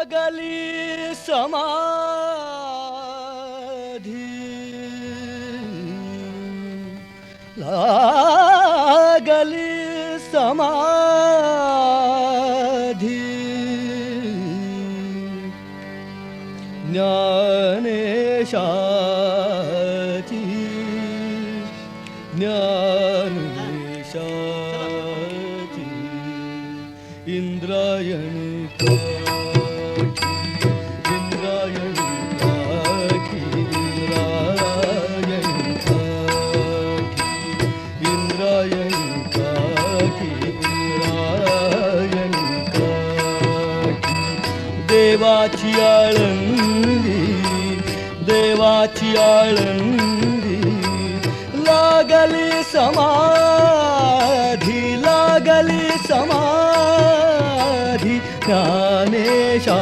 लागली समाधी लागली समाधी ज्ञानेशाची ज्ञानेशाची इंद्रायणी देवाची आळंदी देवाची आळंदी लागली समाधी लागली समाधी ज्ञानेशाची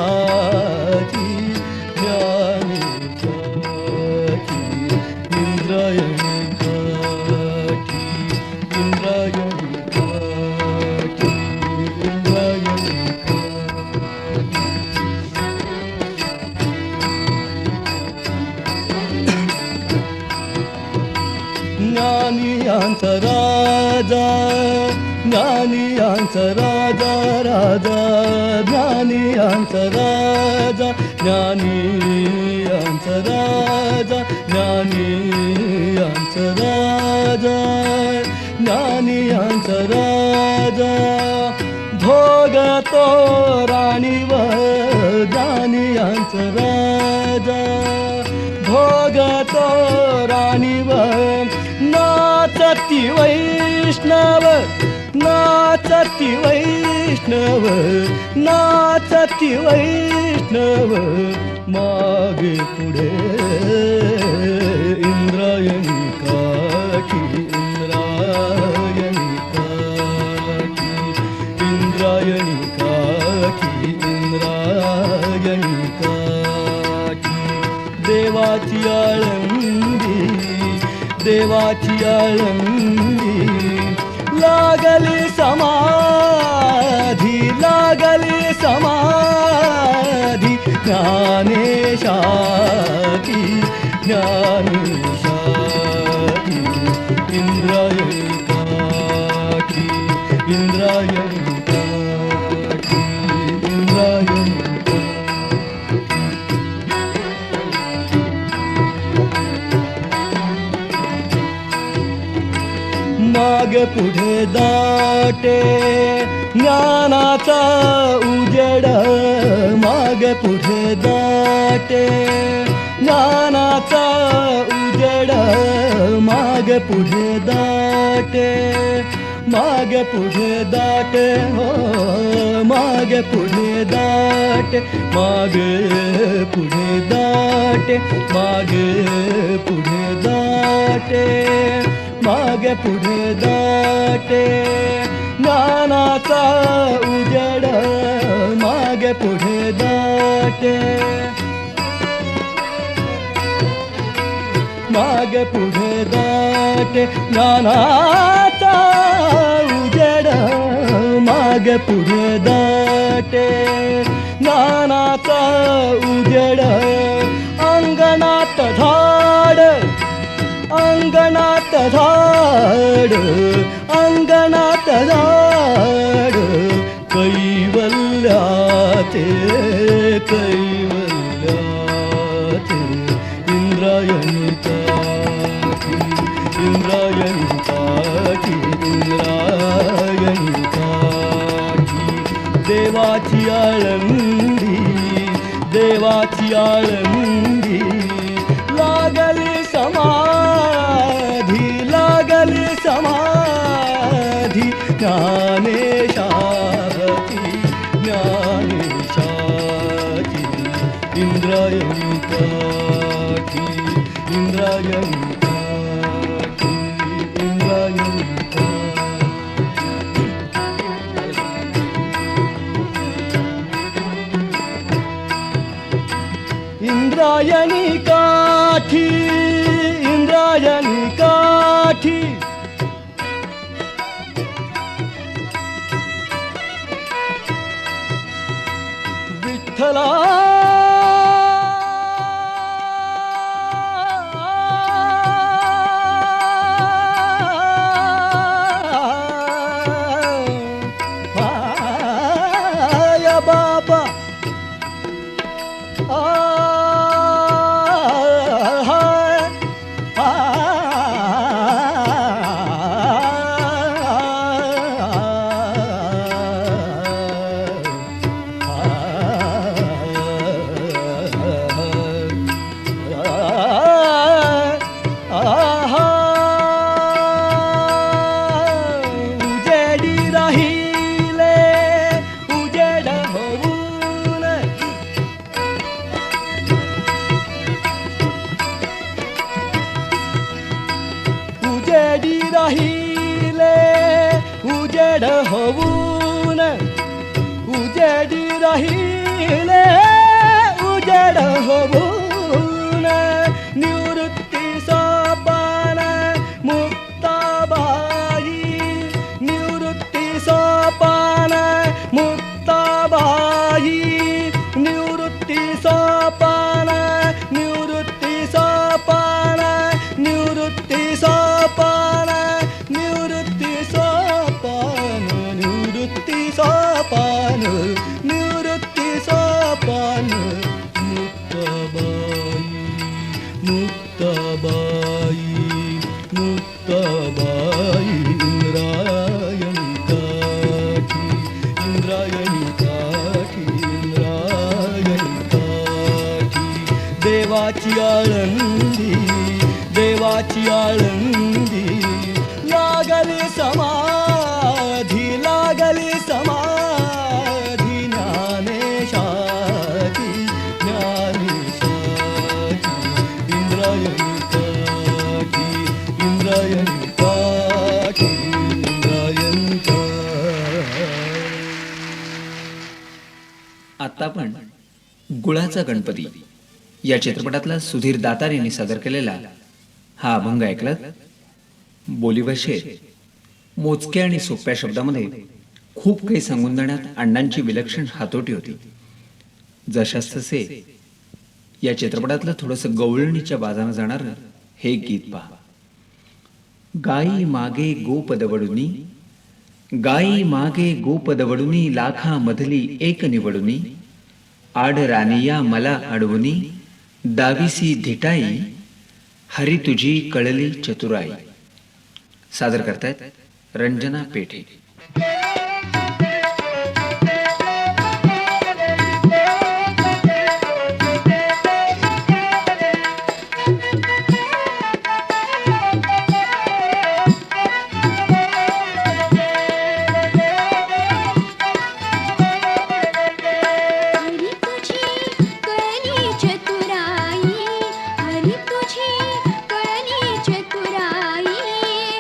ज्ञानेशाची इंद्रायणी काठी इंद्रायणी काठी इंद्रायणी ज्ञानियांचा राजा ज्ञानियांचा राजा राजा ज्ञानियांचा राजा ज्ञानियांचा राजा ज्ञानियांचा राजा ज्ञानियांचा राजा भोगतो राणीवर ज्ञानियांचा राजा भोगतो राणीवर नाचती वैष्णव नाचती वैष्णव नाचती वैष्णव मागे पुढे इंद्रायणी काठी इंद्रायणी काठी इंद्रायणी काठी इंद्रायणी काठी देवाची आळंदी देवाची आळंदी लागली समाधी लागली समाधी ज्ञानेशाची ज्ञानेशाची इंद्रायणी काठी इंद्रायणी काठी इंद्रायणी माग पुढे दाटे ज्ञानाचा उजेड माग पुढे दाटे ज्ञानाचा उजेड माग पुढे दाटे माग पुढे दाटे हो माग पुढे दाटे माग पुढे दाटे माग पुढे दाटे मागे पुढे दाटे ज्ञानाचा उजेड मागे पुढे दाटे मागे पुढे दाटे ज्ञानाचा उजेड मागे पुढे दाटे ज्ञानाचा उजेड अंगणात झाड अंगणात झाड अंगणात झाड कैवल्याचे कैवल्याचे इंद्रायणी काठी इंद्रायणी काठी इंद्रायणी काठी देवाची आळंदी देवाची आळंदी लागली समाधी लागली समाधी ज्ञानेशाची ज्ञानेशाची इंद्रायणी काठी इंद्रायणी काठी इंद्रायणी इंद्रायणी काठी इंद्रायणी काठी विठ्ठला माया बापा उजेडी राहिले उजेड होऊन उजेडी राहिले उजेड होऊन उजेडी राहिले उजेड होऊन निवृत्ती सोपान मुक्ताबाई निवृत्ती सोपान मुक्ताबाई निवृत्ती सोपान निवृत्ती सोपान निवृत्ती सोपान निवृत्ती सोपान निवृत्ती सोपान निवृत्ती सोपान मुक्ताबाई मुक्ताबाई इंद्रायणी काठी इंद्रायणी काठी इंद्रायणी काठी देवाची आळंदी देवाची आळंदी लागली समाधी ज्ञानेशाची ज्ञानेशाची इंद्रायणी काठी इंद्रायणी काठी इंद्रायणी काठी. आता आपण गुळाचा गणपती या चित्रपटातला सुधीर दातार यांनी सादर केलेला हा अभंग ऐकलात. बोली व शेर मोजक्या आणि सोप्या शब्दामध्ये खूप काही सांगून देण्यात अण्णांची विलक्षण हातोटी होती. जशास तसे या चित्रपटातलं थोडंसं गवळणीच्या बाजानं जाणार हे गीत पहा. गाई मागे गोपदवडुनी गाई मागे गोपदवडुनी लाखा मधली एक निवडुनी आड रानिया मला अडवुनी दाविसी धिटाई हरी तुझी कळली चतुराई. सादर करतायत रंजना पेठे.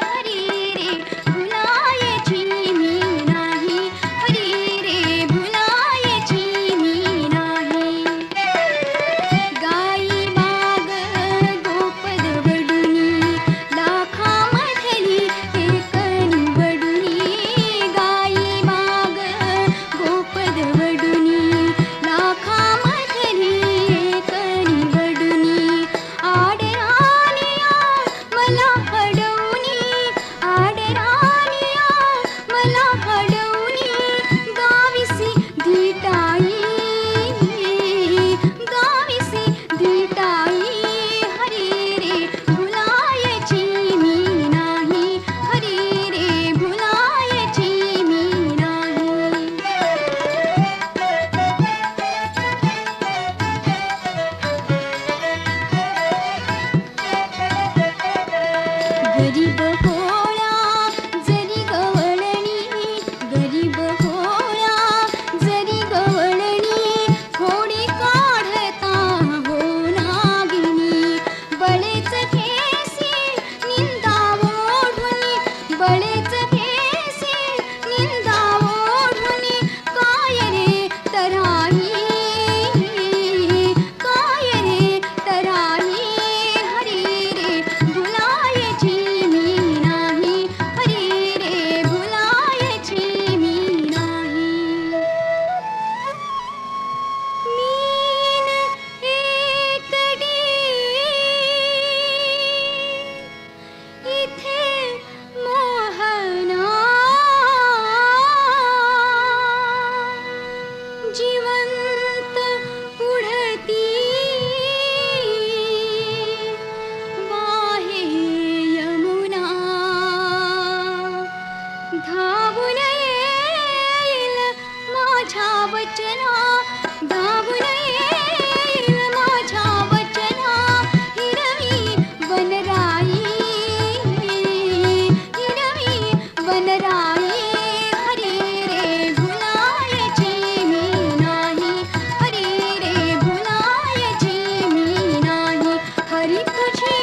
हरी रे फुलायची जिवंत पुढती वाहे यमुना धावून येईल माझ्या वचना धावून येईल माझ्या वचना हिरवी वनराई हिरवी वनराई हरी रे भुलायची मी नाही हरी रे भुलायची मी नाही हरी तुझी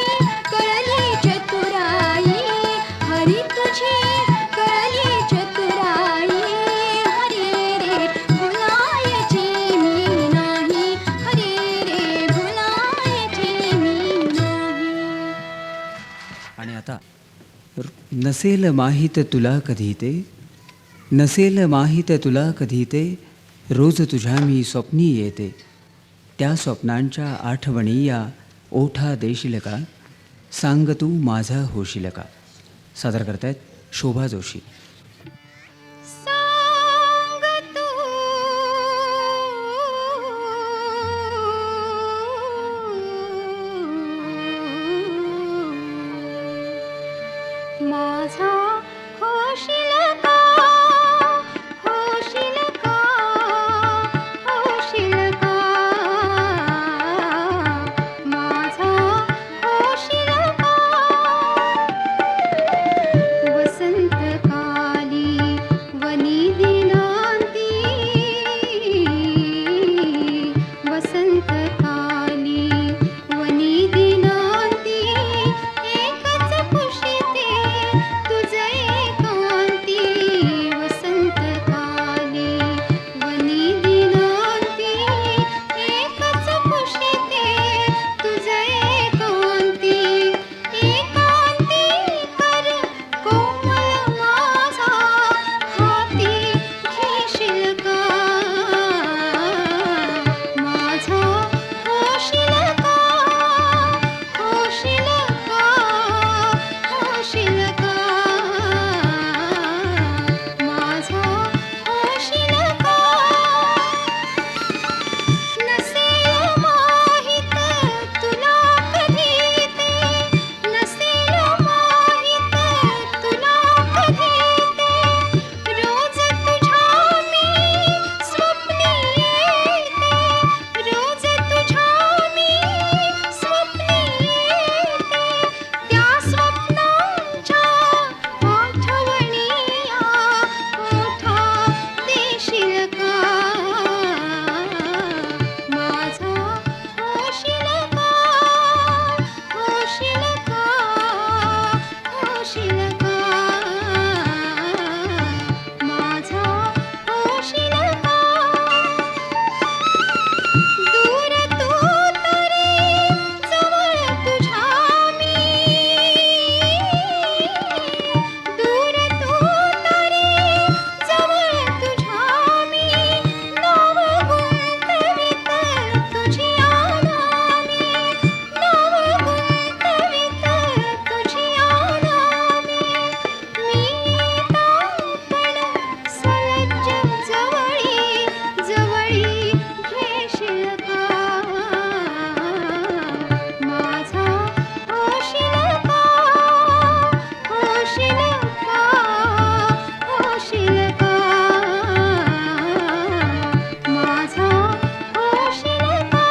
कळली चतुराई हरी तुझी कळली चतुराई हरी रे भुलायची मी नाही हरी रे भुलायची मी नाही. आणि आता नसेल माहीत तुला कधी ते नसेल माहीत तुला कधी ते रोज तुझ्या मी स्वप्नी येते त्या स्वप्नांच्या आठवणी या ओठा देशील का सांग तू माझा होशील का. सादर करतायत शोभा जोशी. सांग तू माझा होशील का होशील का होशील का माझा होशील का वसंत काली वनी दिनांती वसंत काली वनी दिनांती एकच पुशिते तुझे एकांती वसंत काली वनी दिनांती एकच पुशिते तुझे एकांती एकांती कर कोमल माझा हाती घेशील का माझा होशील का होशील का होशील का माझा होशील का नसेल माहीत तुला कधी ते नसेल माहीत तुला कधी ते रोज तुझ्या मी स्वप्नी येते रोज तुझ्या मी स्वप्नी येते त्या स्वप्नांच्या आठवणी या ओठा देशील का माझा होशील का होशील का होशील का माझा होशील का दूर तू तरी जवळ तुझ्या मी दूर तू तरी जवळ तुझ्या मी नाव गुंतवीत तुझी आनामी नाव गुंतवीत तुझी आनामी मी येतापण सलज्ज जवळी जवळी घेशील का माझा होशील का होशील का होशील का माझा होशील का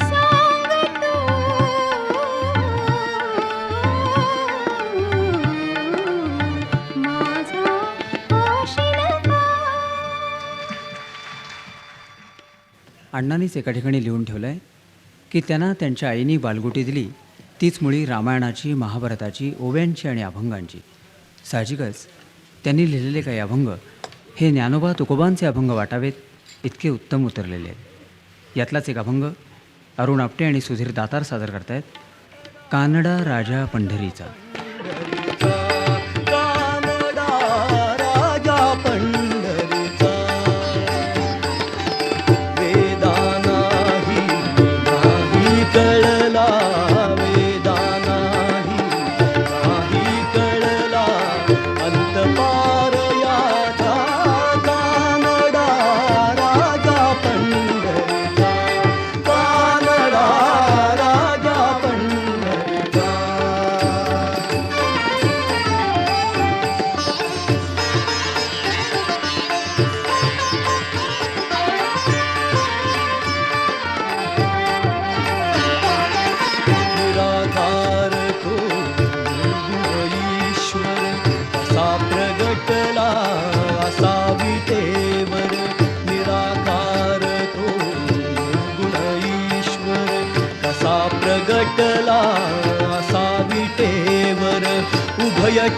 सांग तू माझा होशील का. अण्णांनीच एका ठिकाणी लिहून ठेवलं आहे की त्यांना त्यांच्या आईने बालगुटी दिली तीच मुळी रामायणाची महाभारताची ओव्यांची आणि अभंगांची. साहजिकच त्यांनी लिहिलेले काही अभंग हे ज्ञानोबा तुकोबांचे अभंग वाटावेत इतके उत्तम उतरलेले आहेत. यातलाच एक अभंग अरुण आपटे आणि सुधीर दातार सादर करतायत. कानडा राजा पंढरीचा. कानडा राजा पंढरीचा वेदानाही नाही कळला वेदानाही नाही कळला अंतपार याचा कानडा राजा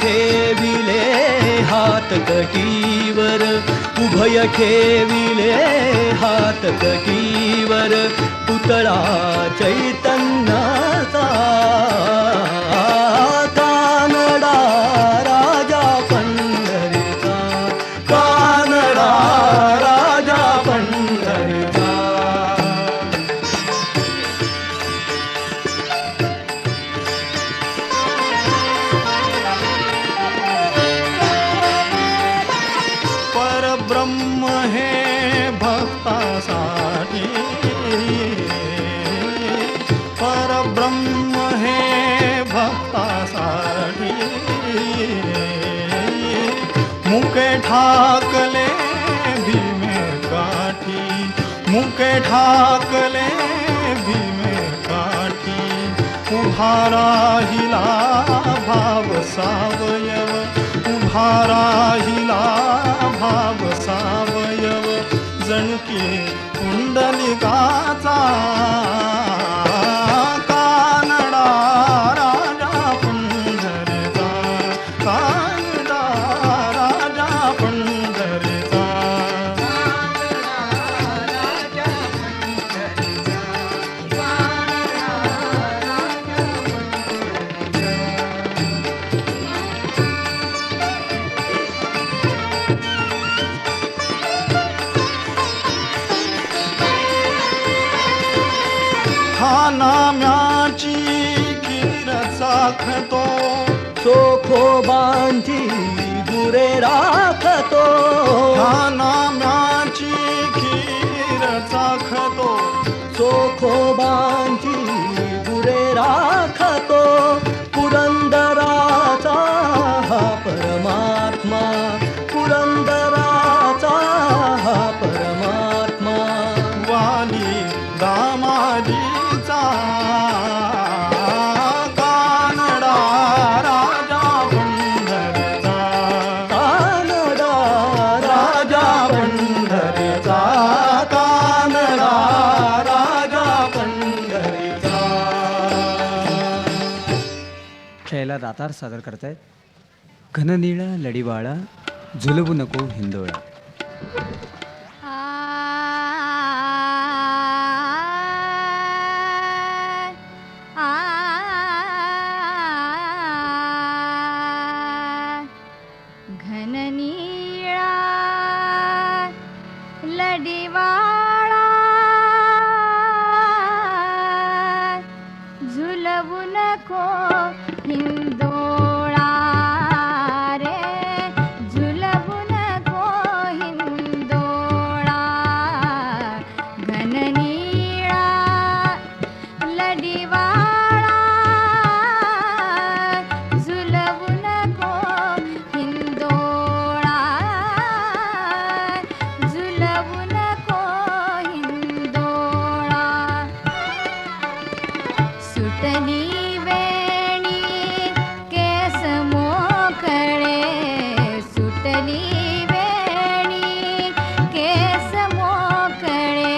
ठेविले हात कटीवर, उभय ठेविले हात कटीवर, पुतळा चैतन्याचा कानडा राजा पंढरीचा, कानडा राजा पंढरीचा. परब्रह्म हे भक्तासाठी, परब्रह्म हे भक्तासाठी, मुके ठाकले भीमे काठी, मुके ठाकले भीमे काठी, उभा राहिला भाव सावयव, उभा राहिला भाव सावयव, जणकी पुंडलिकाचा कानडा राजा पंढरीचा, कानडा राजा पंढरीचा. हा नाम्याची खीर चाखतो, चोखोबांची गुरे राखतो, हा नाम्याची खीर चाखतो, चोखोबांची गुरे राखतो, पुरंदराचा हा परमात्मा, पुरंदराचा हा परमात्मा. वाली दामाजीचा कानडा राजा पंढरीचा, कानडा राजा पंढरीचा, कानडा राजा पंढरीचा. खेळाला दातार सादर करतायत घननीळा लढीवाळा झुलवू नको हिंदोळा. घननीळा लढीवाळा झुलवू नको हिंदोळा रे, झुलवू नको हिंदोळा. घननीळा लढीवाळा झुलवू नको हिंदोळा, झुलवू नको हिंदोळा. सुटली वेणी केस मोकळे, सुटली वेणी केस मोकळे,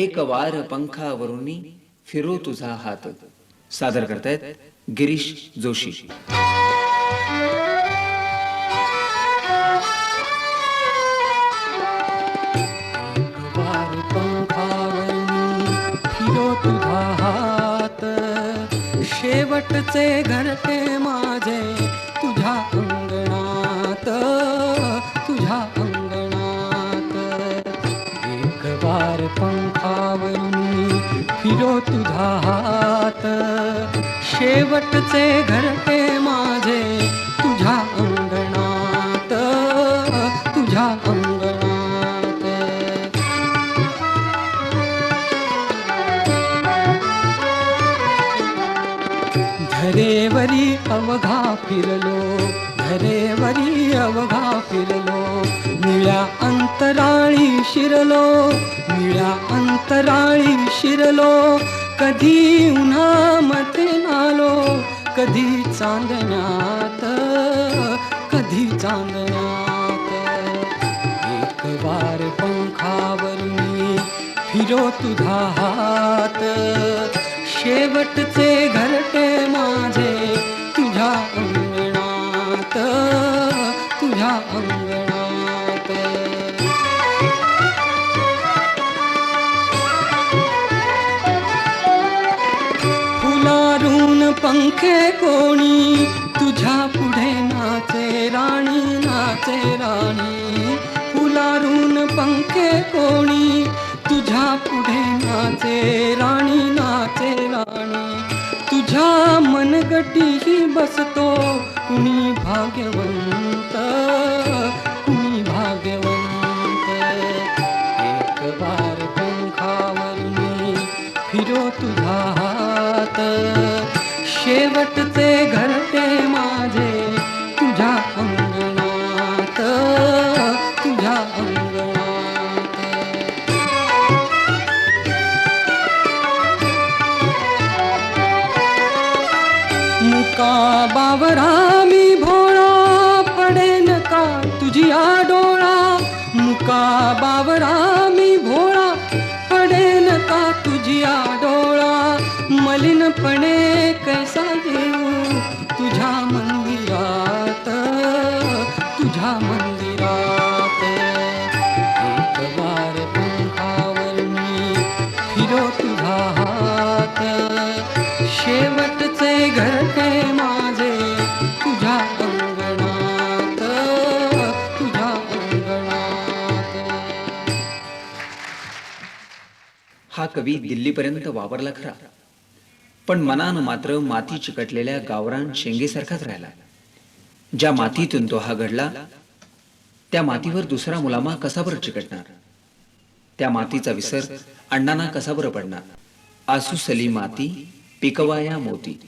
एक वार पंखावरुनी फिरो तुझा हात. सादर करतायत गिरीश जोशी. वार पंखावरनी फिरो तुझा हात, शेवटचे घरटे माझे तुझ्या अंगणात, तुझ्या अंगणात. एक वार पंखावरनी फिरो तुझा हात, शेवटचे घरटे माझे तुझ्या अंगणात, तुझ्या अंगणात. धरेवरी अवघा फिरलो, धरेवरी अवघा फिरलो, निळ्या अंतराळी शिरलो, निळ्या अंतराळी शिरलो. कधी उन्हामध्ये नालो, कधी चांदण्यात, कधी चांदण्यात. एक वार पंखावरनी फिरो तुझा हात, शेवटचे घरटे माझे तुझ्या अंगणात, तुझ्या अंगणात. फुलारून पंखे कोणी तुझ्या पुढे नाचे राणी, नाचे राणी. फुलारून पंखे कोणी तुझ्या पुढे नाचे राणी, नाचे राणी. तुझ्या मनगटीही बसतो कुणी भाग्यवंत, कुणी भाग्यवंत. एक वार पंखावरनी फिरो तुझा हात, शेवटचे घरटे माझे तुझ्या अंगणात, तुझ्या अंगणात. मुका बावरा मी भोळा, पडेन का तुझी डोळा. मुका बावरा मी भोळा, पडेन का तुझी डोळा. मलिनपणे कैसा येऊ तुझ्या मंदिरात, तुझ्या मंदिरात. एक वार पंखावरनी फिरो तुझा हात, शेवटचे घरटे माझे तुझ्या अंगणात, तुझ्या अंगणात. हा कवी दिल्लीपर्यंत वावरला खरा, पण मनानं मात्र माती चिकटलेल्या गावरान शेंगेसारखाच राहिला. ज्या मातीतून तो हा घडला, त्या मातीवर दुसरा मुलामा कसा बरं चिकटणार? त्या मातीचा विसर अण्णांना कसा बरं पडणार? आसुसली माती पिकवाया मोती.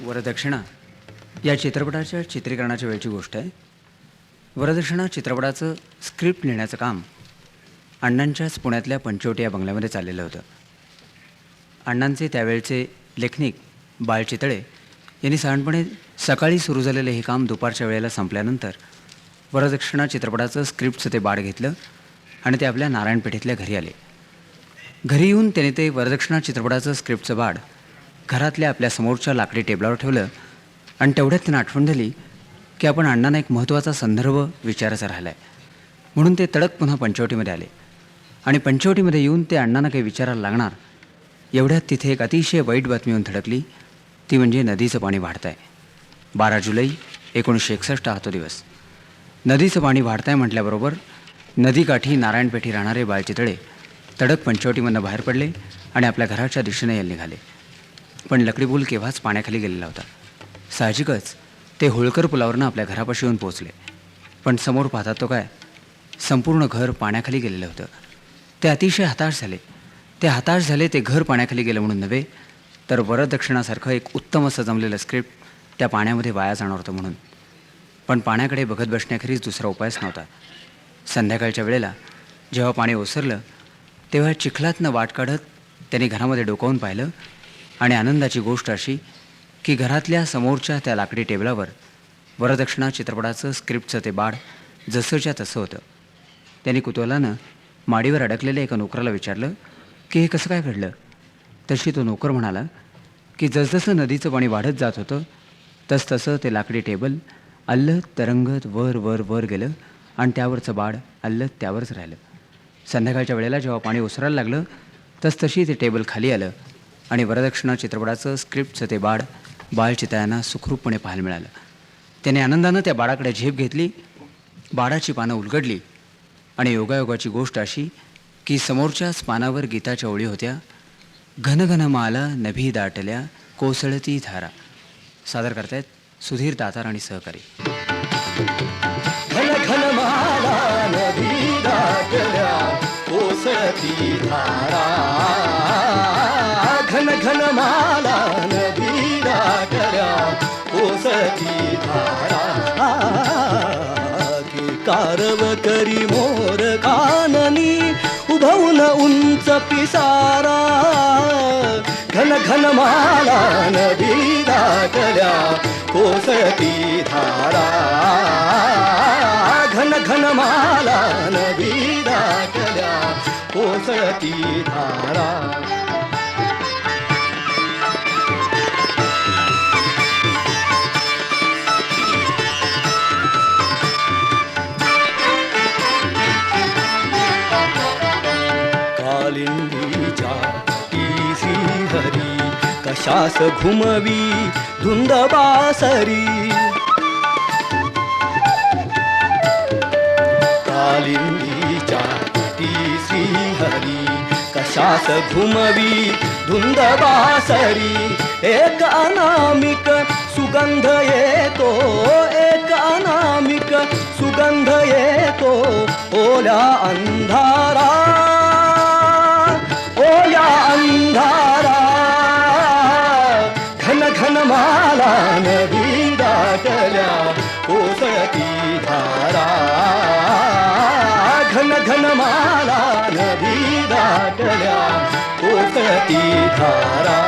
वरदक्षिणा या चित्रपटाच्या चित्रीकरणाच्या वेळची गोष्ट आहे. वरदक्षिणा चित्रपटाचं स्क्रिप्ट लिहिण्याचं काम अण्णांच्याच पुण्यातल्या पंचवटी या बंगल्यामध्ये चाललेलं होतं. अण्णांचे त्यावेळचे लेखनिक बाळ चितळे यांनी साधारणपणे सकाळी सुरू झालेलं हे काम दुपारच्या वेळेला संपल्यानंतर वरदक्षिणा चित्रपटाचं स्क्रिप्टचं ते बाळ घेतलं आणि ते आपल्या नारायणपेठेतल्या घरी आले. घरी येऊन त्याने ते वरदक्षिणा चित्रपटाचं स्क्रिप्टचं बाळ घरातल्या आपल्या समोरच्या लाकडी टेबलावर ठेवलं आणि तेवढ्यात त्यांना आठवण झाली की आपण अण्णांना एक महत्त्वाचा संदर्भ विचारायचा राहिला आहे. म्हणून ते तडक पुन्हा पंचवटीमध्ये आले आणि पंचवटीमध्ये येऊन ते अण्णांना काही विचारायला लागणार एवढ्यात तिथे एक अतिशय वाईट बातमी येऊन धडकली. ती म्हणजे नदीचं पाणी वाढत आहे. 12 जुलै 1961 हा तो दिवस. नदीचं पाणी वाढत आहे म्हटल्याबरोबर नदीकाठी नारायणपेठी राहणारे बाळचितळे तडक पंचवटीमधनं बाहेर पडले आणि आपल्या घराच्या दिशेने यायला निघाले. पण लकडी पूल केव्हाच पाण्याखाली गेलेला होता. साहजिकच ते होळकर पुलावरनं आपल्या घरापाशी येऊन पोहोचले. पण समोर पाहतात तो काय, संपूर्ण घर पाण्याखाली गेलेलं होतं. ते अतिशय हताश झाले. ते घर पाण्याखाली गेलं म्हणून नव्हे, तर वरदक्षिणासारखं एक उत्तम असं जमलेलं स्क्रिप्ट त्या पाण्यामध्ये वाया जाणार होतं म्हणून. पण पाण्याकडे बघत बसण्याखेरीज दुसरा उपायच नव्हता. संध्याकाळच्या वेळेला जेव्हा पाणी ओसरलं तेव्हा चिखलातनं वाट काढत त्यांनी घरामध्ये डोकावून पाहिलं आणि आनंदाची गोष्ट अशी की घरातल्या समोरच्या त्या लाकडी टेबलावर वरदक्षिणा चित्रपटाचं स्क्रिप्टचं ते बाळ जसंच्या तसं होतं. त्यांनी कुतूहलानं माडीवर अडकलेल्या एका नोकराला विचारलं की हे कसं काय घडलं. तशी तो नोकर म्हणाला की जसजसं नदीचं पाणी वाढत जात होतं तसतसं ते लाकडी टेबल अल्लत तरंगत वर वर वर गेलं आणि त्यावरचं बाळ अल्लत त्यावरच राहिलं. संध्याकाळच्या वेळेला जेव्हा पाणी ओसरायला लागलं तसतशी ते टेबल खाली आलं आणि वरदक्षिणा चित्रपटाचं स्क्रिप्टचं ते बाळचितळ्यांना सुखरूपपणे पाहायला मिळालं. त्याने आनंदानं त्या बाळाकडे झेप घेतली. बाळाची पानं उलगडली आणि योगायोगाची गोष्ट अशी की समोरच्याच पानावर गीताच्या ओळी होत्या. घनघन माला नभी दाटल्या कोसळती धारा. सादर करतायत सुधीर दातार आणि सहकारी. घन घन माला नदी दाटल्या कोसळती धारा. घन घन माला नदी दाटल्या कोसळती धारा. कारव करी मोर काननी उभवून उंच पिसारा. घन घन माला नदी दाटल्या कोसळती धारा. घन घन माला नदी दाटल्या कोसळती धारा. कालिंदीच्या टीसी हरी कशास घुमवी धुंद बासरी. कालिंदीच्या टीसी हरी कशास घुमवी धुंद बासरी. एक अनामिक सुगंध येतो, एक अनामिक सुगंध येतो ओल्या अंधारा. ओल्या अंधारा. घन घन माला नदी दाटल्या कोसळती धारा. घन घन माला नदी दाटल्या कोसळती धारा.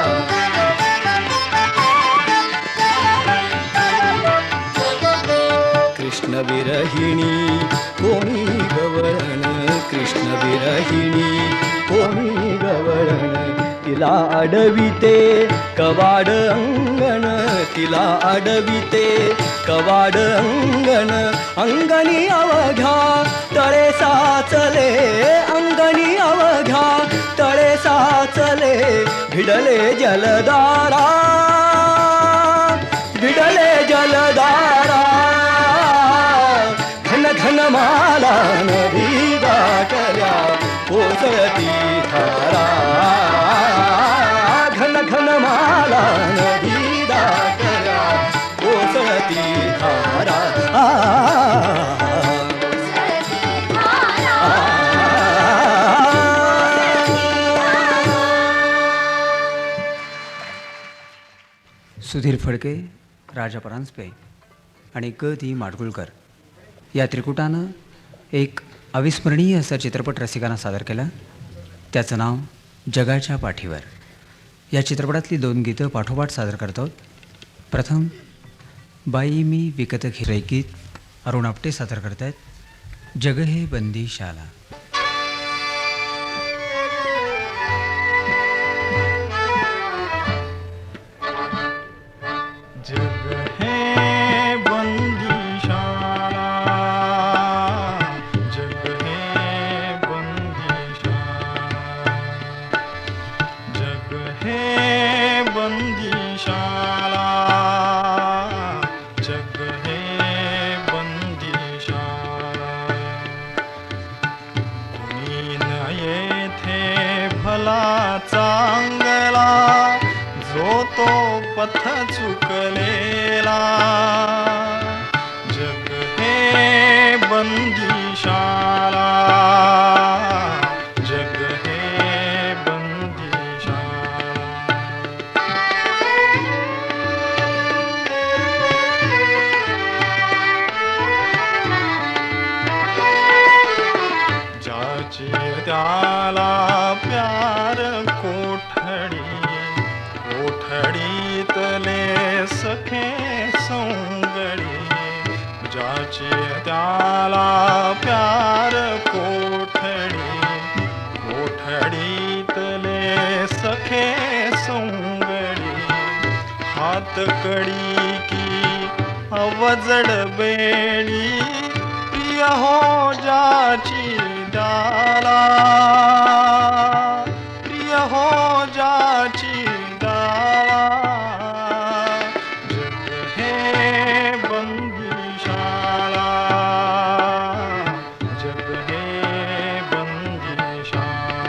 कृष्ण विरहिणी कोणी गवळण. कृष्ण विरहिणी कोणी गवळण. तिला अडविते कवाड अंगण. तिला अडविते कवाड अंगण. अंगणी अवघ्या तळे साचले. अंगणी अवघ्या तळे साचले. भिडले जलदारा. भिडले जलदारा. घन घन माला नदी दाटल्या कोसळती धारा. घन घन माला नदी दाटल्या कोसळती धारा. सुधीर फडके, राजा परांजपे आणि ग दी माडगुळकर या त्रिकुटानं एक अविस्मरणीय असा चित्रपट रसिकांना सादर केला. त्याचं नाव जगाच्या पाठीवर. या चित्रपटातली 2 गीतं पाठोपाठ सादर करतो. प्रथम बाई मी विकत घिरई गीत अरुण आपटे सादर करत आहेत. जग हे बंदीशाला. जग है बंदीशाला, जग है बंदीशाला, जग है बंदीशाला, जग है बंदीशाला. कोणी न येथे भला चांगला, जो तो पथ चुकलेला. जग हे बंदीशाला, जग हे बंदीशाला. ज्याची त्याला प्यार कोठडी, कोठडीतले सखे सौंगडी. ज्याची त्याला प्यार कोठडी, कोठडीतले सखे सौंगडी. हातकडी की अवजड बेडी, प्रिय हो ज्याची डाला, प्रिय हो ज्याची डाला. जग हे बंदीशाला, जग हे बंदीशाला.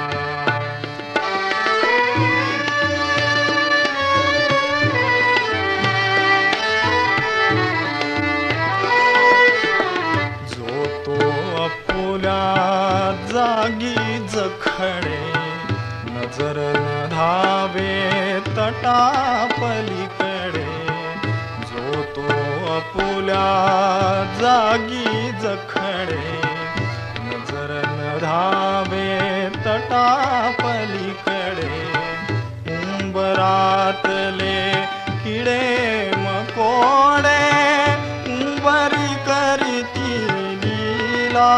जो तो आपुल्या जागी जखडे, नजर न धावे तटा पलीकडे. जो तो आपुल्या जागी जखडे, नजर न धावे तटा पलीकडे. उंबरातले किडे मकोडे, उंबरी करीती लीला,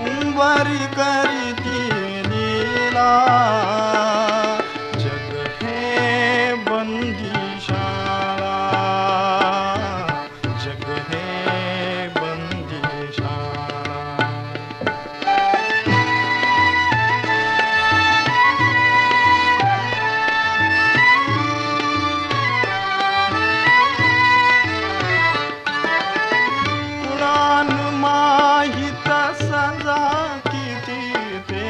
उंबरी करीती लीला. जग हे बंदीशाला, जग हे बंदीशाला. कुणान माहित सजा किती ते,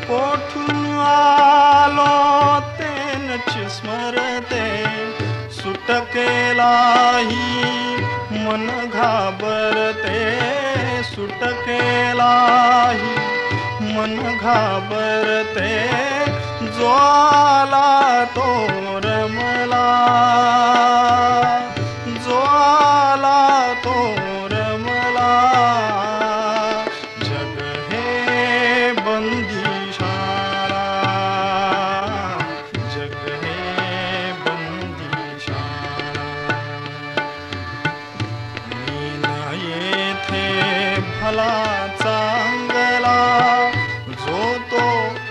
कोठून आलो तेनची स्मरते. सुटकेलाही मन घाबरते, सुटकेलाही मन घाबरते. जो आला तो रमला, जो आला तो रमला. जग हे बंदीशाला, जग हे बंदीशाला. मी न येथे भला चांगला, जो तो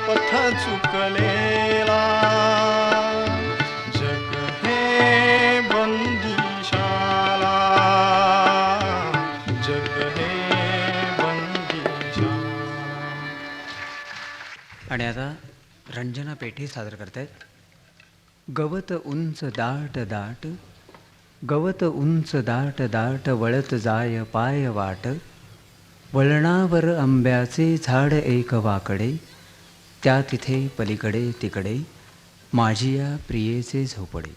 पथ चुकलेला. जग हे बंदीशाला, जग हे बंदीशाला. आणि आता रंजना पेठे सादर करतायत. गवत उंच दाट दाट, गवत उंच दाट दाट, वळत जाय पाय वाट. वळणावर आंब्याचे झाड एक वाकडे, त्या तिथे पलीकडे तिकडे, माझी या प्रियेचे झोपडे.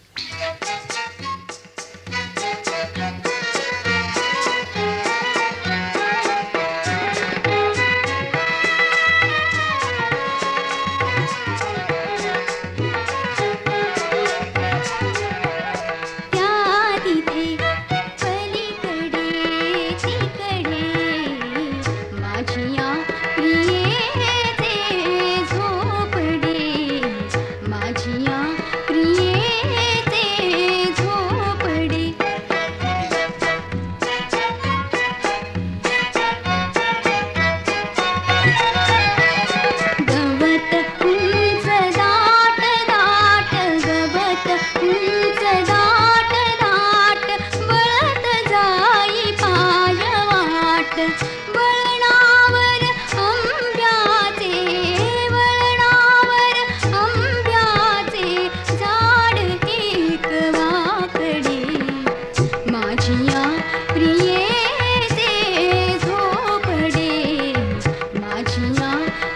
वळणावर आंब्याचे वळणावर आंब्याचे झाड एक वाकडे माझिया प्रियेचे झोपडे माझिया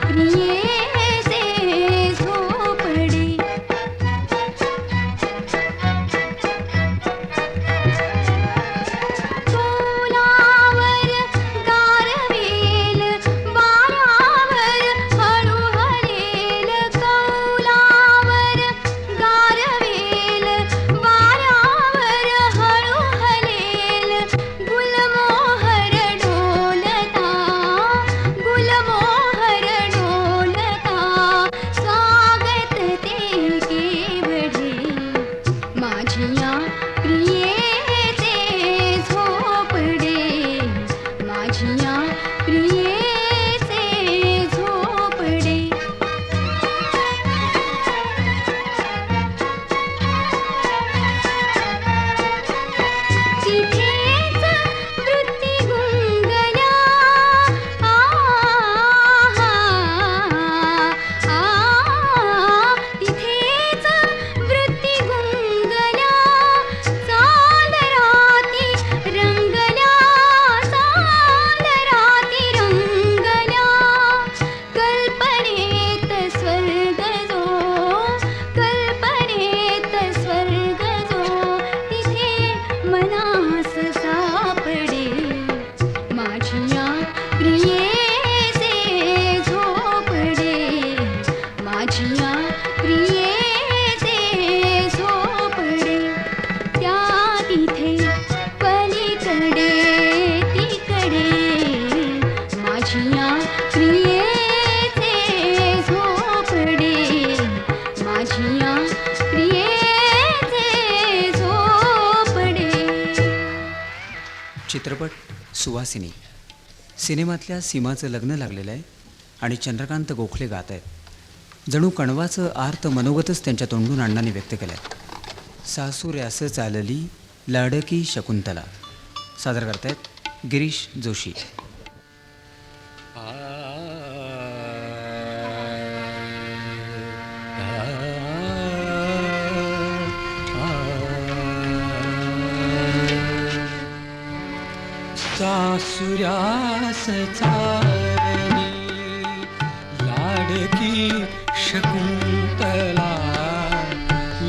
प्रियेचे झोपडे कौलावर गारवेल वाऱ्यावर हळू हलेल कौलावर गारवेल वाऱ्यावर हळू हलेल गुलमोहर डोलता गुलमोहर डोलता स्वागत ते केवढे माझिया प्रियेचे झोपडे माझिया प्रियेचे झोपडे तिथेच वृत्ती गुंगल्या तिथेच वृत्ती गुंगल्या चांदराती रंगल्या चांदराती रंगल्या कल्पनेत स्वर्ग जो कल्पनेत स्वर्ग जो तिथे मनास सापडे माझिया प्रियेचे झोपडे माझिया प्रियेचे झोपडे त्या तिथे पलीकडे तिकडे माझिया प्रियेचे झोपडे माझिया प्रियेचे झोपडे. चित्रपट सुवासिनी. सिनेमातल्या सीमाचं लग्न लागलेलं आहे आणि चंद्रकांत गोखले गात आहेत. जणू कणवाचं आर्त मनोगतच त्यांच्या तोंडून अण्णांनी व्यक्त केलं आहे. सासुऱ्यास चालली लाडकी शकुंतला सादर करतायत गिरीश जोशी. सासुऱ्यास चालली लाडकी शकुंतला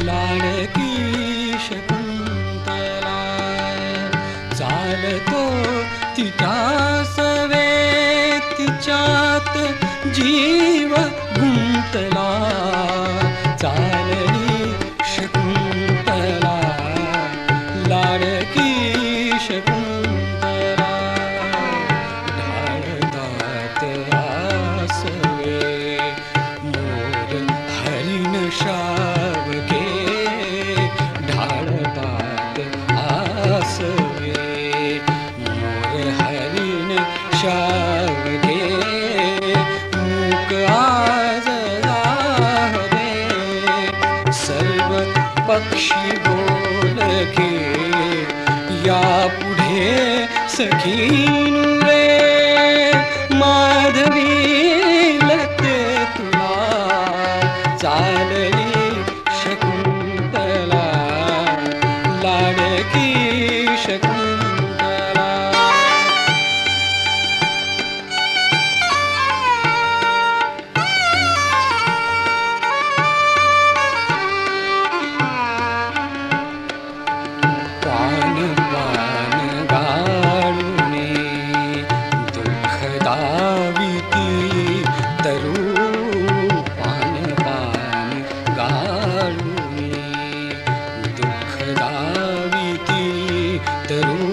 लाडकी शकुंतला चालतो तिच्या सवे तिच्यात जीव गुंतला चालली शकुंतला लाडकी शकुंतला ढाळतात आसवे मोर हरिण शावके ढाळतात आसवे मोर हरिण शावके मूक आज जाहवे सर्व पक्षी बोलके या पुढे सखीनु रे माधवी लते तुला चालली शकुंतला लाडकी शकुंतला. पान पान गाळुने दुःख दाविती तरू पान पान गाळुने दुःख दाविती तरू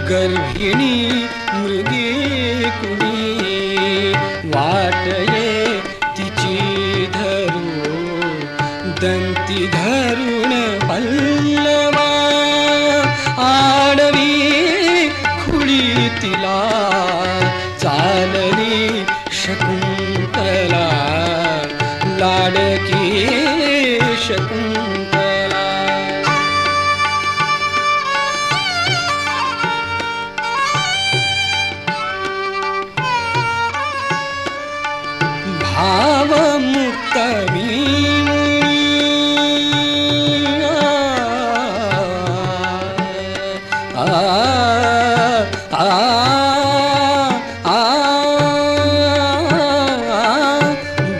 गर्भिणी मृगे कुणी वाटये तिची धरू दंती धरून पल्लवा आडवी खुळी तिला चालली शकुंतला लाडकी शकुंतला.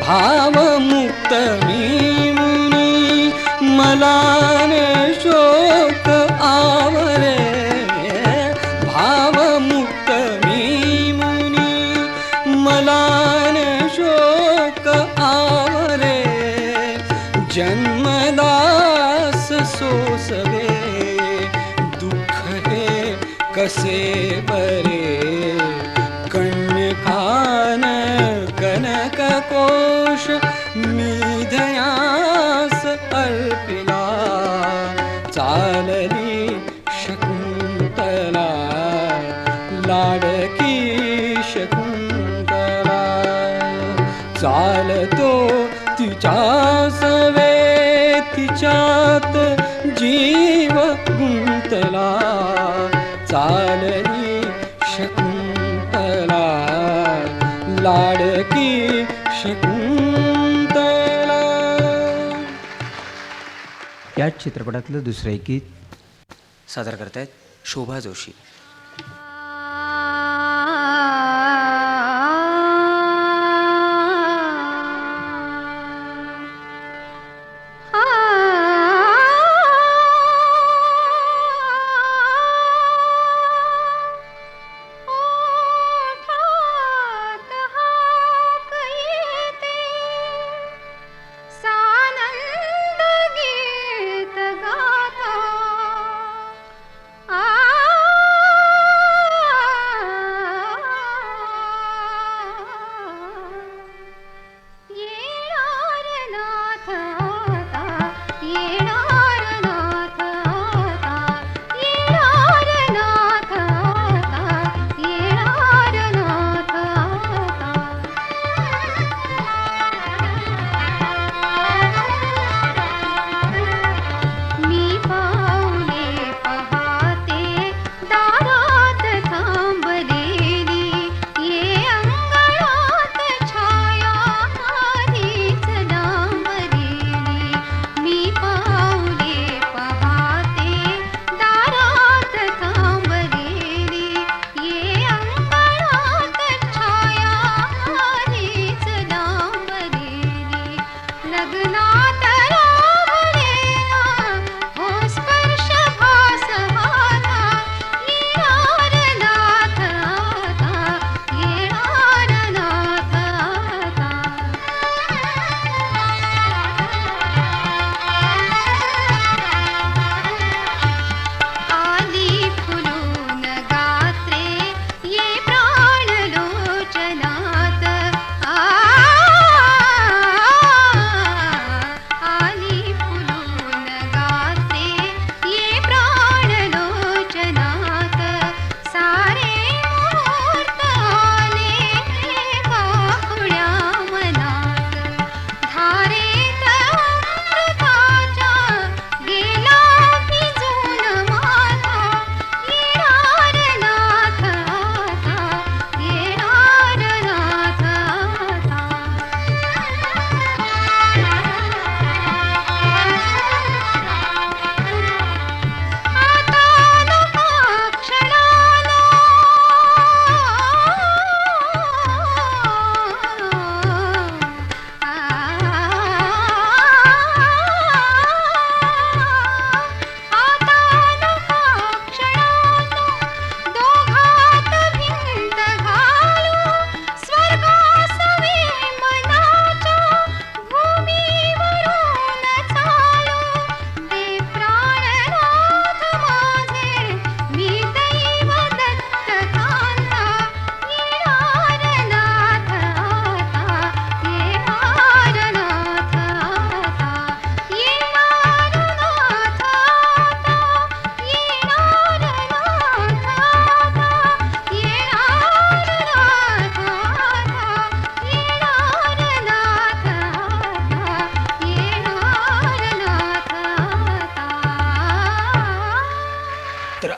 भावमुक्त मी मुनी मला न शोक आवरे भावमुक्त मी मुनी मला न शोक आवरे जन्मदास सोसवे दुःख हे कसे बरे कण्यकान कनक कोश मी धयास अर्पिला चालली शकुंतला लाडकी शकुंतला चालतो तिच्या सवे तिच्यात जीव गुंतला चालली शकुंतला लाडकी शकुंतला. याच चित्रपटातलं दुसरं एक गीत सादर करतायत शोभा जोशी.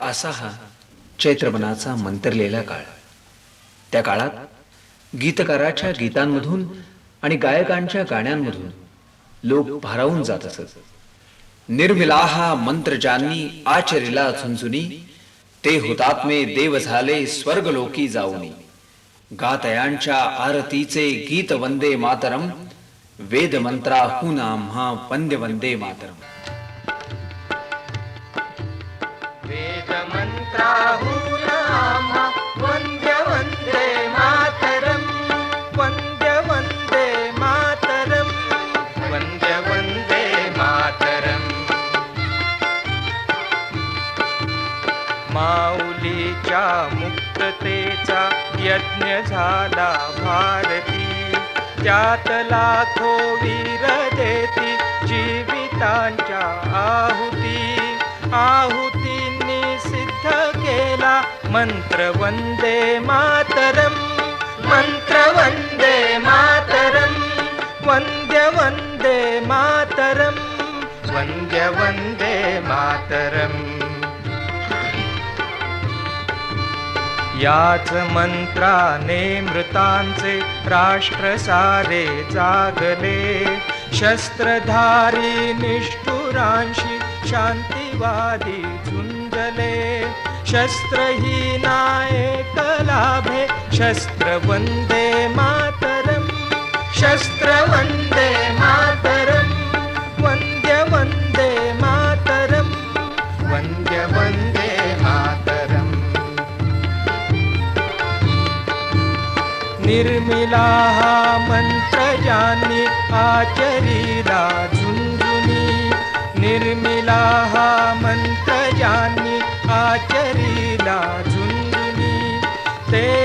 असा हा चैत्रवनाचा मंतरलेला काळ. त्या काळात गीतकाराच्या गीतांमधून आणि गायकांच्या गाण्यांमधून लोक भारावून जात असत. निर्मिलाहा मंत्रजांनी आचरिला झुंझुनी ते हुतात्मे देव झाले स्वर्गलोकी जाऊनी. गातयांच्या आरतीचे गीत वंदे मातरम, वेद मंत्राहून आम्हा वंदे वंदे मातरम. वेद मंत्राहून आम्हा वंद्य वंदे मातरम, वंद्य वंदे मातरम, वंद्य वंदे मातरम. माऊलीच्या मुक्ततेचा यज्ञ झाला भारती, त्यात लाखो वीर देती जीवितांच्या आहुती. आहुतींनी सिद्ध केला मंत्र वंदे मातरम, मंत्र वंदे मातरम, वंद्य वंदे मातरम, वंद्य वंदे मातरम. याच मंत्राने मृतांचे राष्ट्र सारे जागले, शस्त्रधारी निष्ठुरांशी शांतिवादी झुंजले. शस्त्रहीना एक लाभे शस्त्र वंदे मातरम, शस्त्र वंदे मातरम, वंद्य वंदे मातरम, वंद्य वंदे मातरम. निर्मिला हा मंत्र ज्यांनी आचरीला झुंझुनी, निर्मिला हा मंत्र ज्यांनी आचरीला झुंझुनी. ते